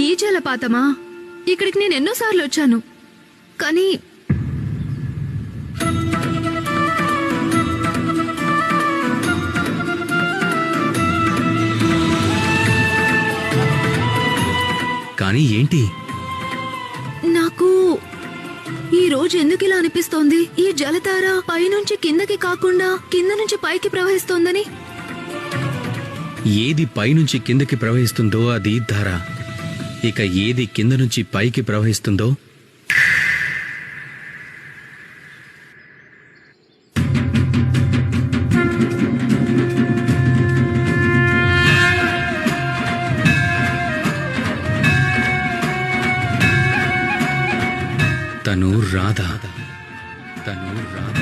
ఈ జలపాతమా? ఇక్కడికి నేను ఎన్నోసార్లు వచ్చాను, కానీ కానీ ఏంటి? నాకు ఈ రోజు ఎందుకు ఇలా అనిపిస్తోంది? ఈ జలధార పైనుంచి కిందకి కాకుండా కింద నుంచి పైకి ప్రవహిస్తోందని. ఏది పైనుంచి కిందకి ప్రవహిస్తుందో అది ధార. ఇక ఏది కింద నుంచి పైకి ప్రవహిస్తుందో తను రాధ. తను రాధ.